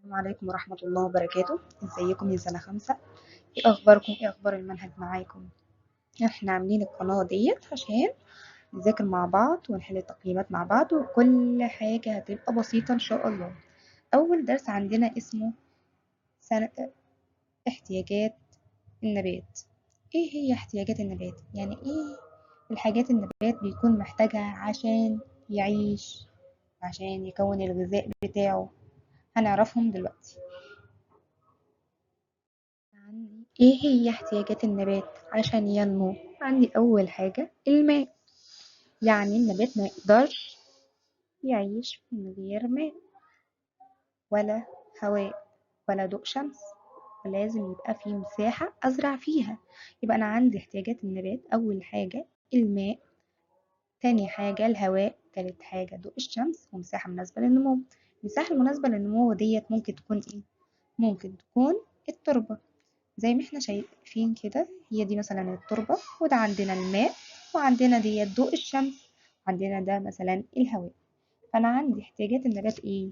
السلام عليكم ورحمة الله وبركاته. ازيكم يا سنة خمسة؟ ايه اخباركم؟ ايه اخبار المنهج معاكم؟ احنا عاملين القناة ديت عشان نذاكر مع بعض ونحل التقييمات مع بعض، وكل حاجة هتبقى بسيطة ان شاء الله. اول درس عندنا اسمه سنة احتياجات النبات. ايه هي احتياجات النبات؟ يعني ايه الحاجات النبات بيكون محتاجها عشان يعيش، عشان يكون الغذاء بتاعه؟ هنعرفهم دلوقتي. عندي ايه هي احتياجات النبات عشان ينمو؟ عندي اول حاجة الماء، يعني النبات ما يقدرش يعيش من غير ماء ولا هواء ولا ضوء شمس، ولازم يبقى في مساحة ازرع فيها. يبقى انا عندي احتياجات النبات: اول حاجة الماء، تاني حاجة الهواء، تالت حاجة ضوء الشمس، ومساحة مناسبة للنمو. المساحة المناسبة للنمو ديت ممكن تكون ايه؟ ممكن تكون التربة، زي ما احنا شايفين كده. هي دي مثلا التربة، وده عندنا الماء، وعندنا دي ضوء الشمس، وعندنا ده مثلا الهواء. فأنا عندي احتياجات النبات ايه؟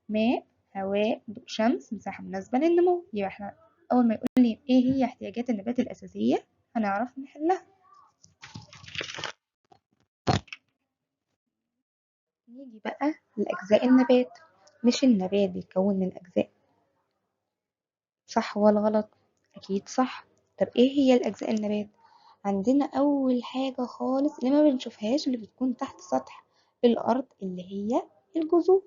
ماء، هواء، ضوء شمس، مساحة مناسبة للنمو. يبقى احنا أول ما يقول لي ايه هي احتياجات النبات الأساسية هنعرف نحلها. نيجي بقى لأجزاء النبات. مش النبات بيتكون من أجزاء، صح ولا غلط؟ أكيد صح. طب ايه هي الأجزاء النبات؟ عندنا أول حاجة خالص اللي ما بنشوفهاش، اللي بتكون تحت سطح الأرض، اللي هي الجذور.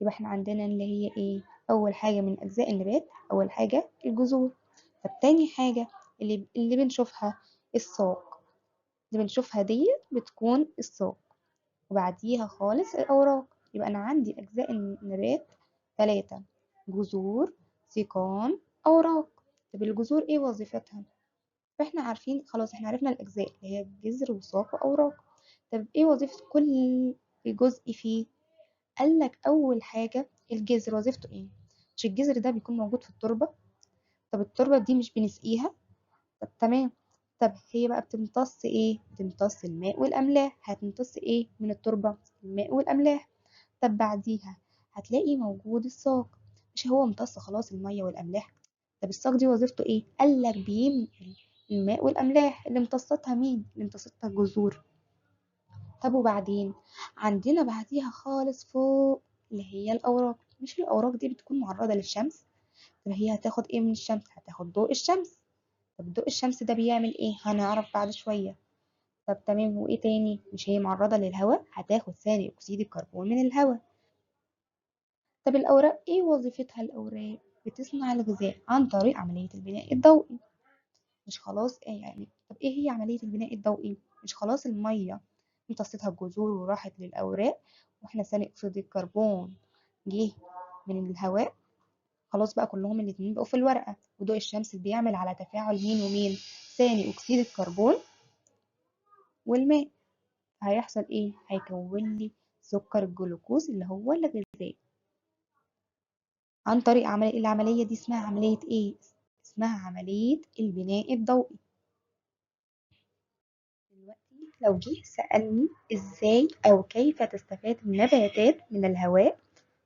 يبقى احنا عندنا اللي هي ايه؟ أول حاجة من أجزاء النبات، أول حاجة الجذور. طب تاني حاجة اللي بنشوفها الساق، اللي بنشوفها دي بتكون الساق، وبعديها خالص الأوراق. يبقى أنا عندي أجزاء النبات ثلاثة: جذور، سيقان، أوراق. طب الجذور ايه وظيفتها؟ فاحنا عارفين خلاص، احنا عرفنا الأجزاء اللي هي جذر وساق وأوراق. طب ايه وظيفة كل جزء فيه؟ قالك أول حاجة الجذر وظيفته ايه؟ مش الجذر ده بيكون موجود في التربة؟ طب التربة دي مش بنسقيها؟ طب تمام. طب هي بقى بتمتص ايه؟ بتمتص الماء والأملاح. هتمتص ايه من التربة؟ الماء والأملاح. طب بعديها هتلاقي موجود الساق، مش هو امتص خلاص المية والأملاح؟ طب الساق دي وظيفته ايه؟ قالك بينقل الماء والأملاح. اللي امتصتها مين؟ اللي امتصتها الجذور. طب وبعدين عندنا بعديها خالص فوق اللي هي الأوراق. مش الأوراق دي بتكون معرضة للشمس؟ طب هي هتاخد ايه من الشمس؟ هتاخد ضوء الشمس. طب ضوء الشمس ده بيعمل ايه؟ هنعرف بعد شوية. طب تمام، وايه تاني؟ مش هي معرضة للهواء؟ هتاخد ثاني أكسيد الكربون من الهواء. طب الأوراق ايه وظيفتها؟ الأوراق بتصنع الغذاء عن طريق عملية البناء الضوئي. مش خلاص ايه يعني؟ طب ايه هي عملية البناء الضوئي؟ مش خلاص المية امتصتها الجذور وراحت للأوراق، واحنا ثاني أكسيد الكربون جه من الهواء؟ خلاص بقى كلهم الاتنين بقوا في الورقة، وضوء الشمس بيعمل على تفاعل مين ومين؟ ثاني أكسيد الكربون والماء. هيحصل ايه؟ هيكون لي سكر الجلوكوز اللي هو الغذاء عن طريق العملية دي اسمها عملية ايه؟ اسمها عملية البناء الضوئي. دلوقتي لو جه سألني ازاي او كيف تستفاد النباتات من الهواء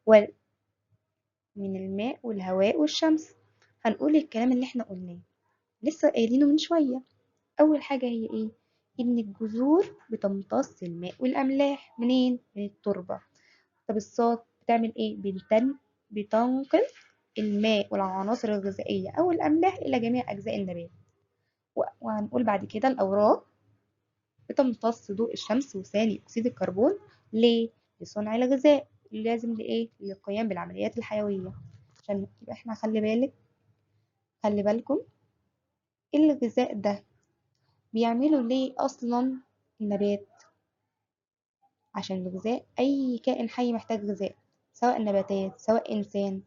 ومن الماء والهواء والشمس، هنقول الكلام اللي احنا قلناه لسه قايلينه من شوية. اول حاجة هي ايه؟ ان الجذور بتمتص الماء والاملاح منين؟ من التربة. طب الصاد بتعمل ايه؟ بتنقل الماء والعناصر الغذائية او الاملاح الى جميع اجزاء النبات. وهنقول بعد كده الاوراق بتمتص ضوء الشمس وثاني أكسيد الكربون. ليه؟ لصنع الغذاء، لازم لإيه؟ للقيام بالعمليات الحيوية. عشان يبقى احنا خلي بالكم الغذاء ده بيعمله ليه أصلا النبات؟ عشان الغذاء أي كائن حي محتاج غذاء، سواء نباتات سواء إنسان.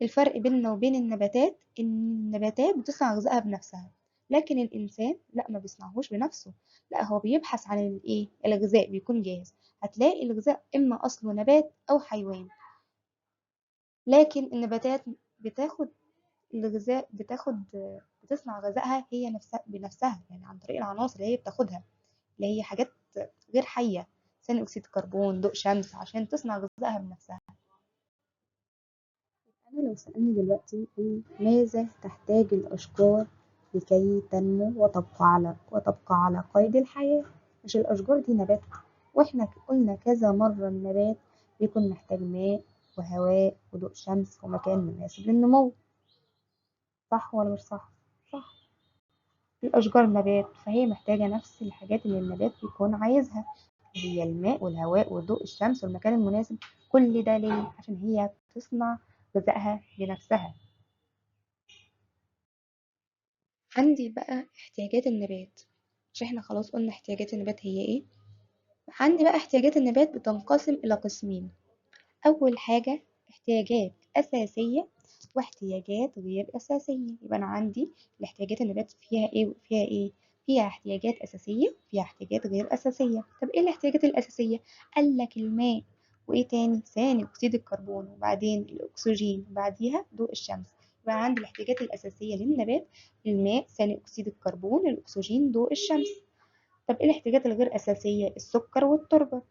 الفرق بيننا وبين النباتات إن النباتات بتصنع غذائها بنفسها، لكن الإنسان لا، ما بيصنعهوش بنفسه. لا، هو بيبحث عن الإيه؟ الغذاء بيكون جاهز. هتلاقي الغذاء إما أصله نبات أو حيوان. لكن النباتات بتاخد الغذاء، بتصنع غذائها هي نفسها بنفسها، يعني عن طريق العناصر اللي هي بتاخدها، اللي هي حاجات غير حية، ثاني أكسيد الكربون، ضوء شمس، عشان تصنع غذائها بنفسها. أنا لو سألني دلوقتي ماذا تحتاج الأشجار لكي تنمو وتبقى على قيد الحياة؟ مش الأشجار دي نبات، وإحنا قلنا كذا مرة النبات بيكون محتاج ماء وهواء وضوء شمس ومكان مناسب للنمو. صح ولا مش صح؟ صح. الأشجار نبات فهي محتاجة نفس الحاجات اللي النبات بيكون عايزها، هي الماء والهواء وضوء الشمس والمكان المناسب. كل ده ليه؟ عشان هي تصنع غذائها بنفسها. عندي بقى احتياجات النبات، مش احنا خلاص قلنا احتياجات النبات هي ايه؟ عندي بقى احتياجات النبات بتنقسم إلى قسمين. أول حاجة احتياجات أساسية واحتياجات غير أساسية. يبقى أنا عندي الاحتياجات النبات فيها إيه وفيها إيه؟ فيها احتياجات أساسية وفيها احتياجات غير أساسية. طب إيه الاحتياجات الأساسية؟ قال لك الماء، وإيه تاني؟ ثاني أكسيد الكربون، وبعدين الأكسجين، وبعديها ضوء الشمس. يبقى عندي الاحتياجات الأساسية للنبات الماء، ثاني أكسيد الكربون، الأكسجين، ضوء الشمس. طب إيه الاحتياجات الغير أساسية؟ السكر والتربة.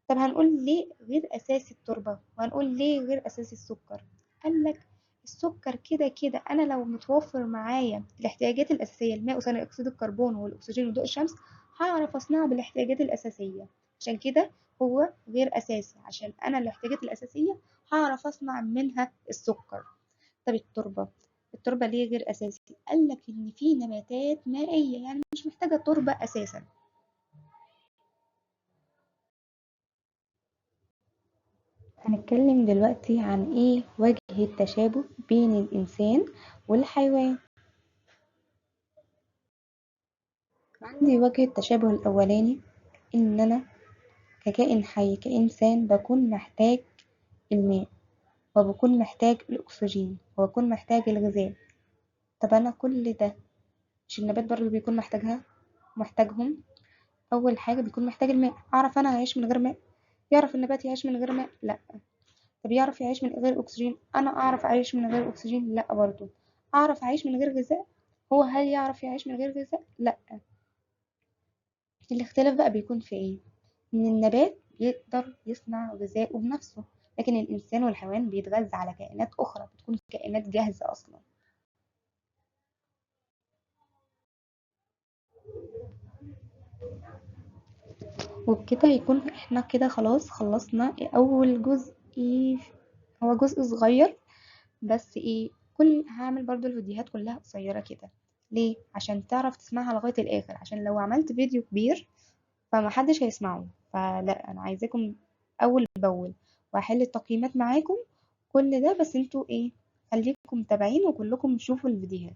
طب هنقول ليه غير أساسي التربة وهنقول ليه غير أساسي السكر؟ قال لك السكر كده كده أنا لو متوفر معايا الاحتياجات الأساسية الماء وثاني أكسيد الكربون والأكسجين وضوء الشمس هعرف أصنعه بالاحتياجات الأساسية. عشان كده هو غير أساسي، عشان أنا الاحتياجات الأساسية هعرف أصنع منها السكر. طب التربة ليه غير أساسي؟ قال لك إن في نباتات مائية يعني مش محتاجة تربة أساسا. هنتكلم دلوقتي عن ايه وجه التشابه بين الإنسان والحيوان. عندي وجه التشابه الأولاني إن أنا ككائن حي كإنسان بكون محتاج الماء، وبكون محتاج الأكسجين، وبكون محتاج الغذاء. طب أنا كل ده مش النبات برضه بيكون محتاجهم؟ أول حاجة بيكون محتاج الماء. أعرف أنا أعيش من غير ماء؟ يعرف النبات يعيش من غير ماء؟ لأ. طب يعرف يعيش من غير أكسجين؟ أنا أعرف أعيش من غير أكسجين؟ لأ برضه. أعرف أعيش من غير غذاء؟ هو هل يعرف يعيش من غير غذاء؟ لأ. الاختلاف بقى بيكون في إيه؟ إن النبات بيقدر يصنع غذائه بنفسه، لكن الإنسان والحيوان بيتغذى على كائنات أخرى بتكون كائنات جاهزة أصلا. وبكده يكون احنا كده خلاص خلصنا أول جزء. هو جزء صغير بس هعمل برضو الفيديوهات كلها قصيرة كده. ليه؟ عشان تعرف تسمعها لغاية الآخر، عشان لو عملت فيديو كبير فمحدش هيسمعه. فلا، أنا عايزاكم أول بأول، وهحل التقييمات معاكم كل ده. بس انتوا خليكم متابعين وكلكم شوفوا الفيديوهات.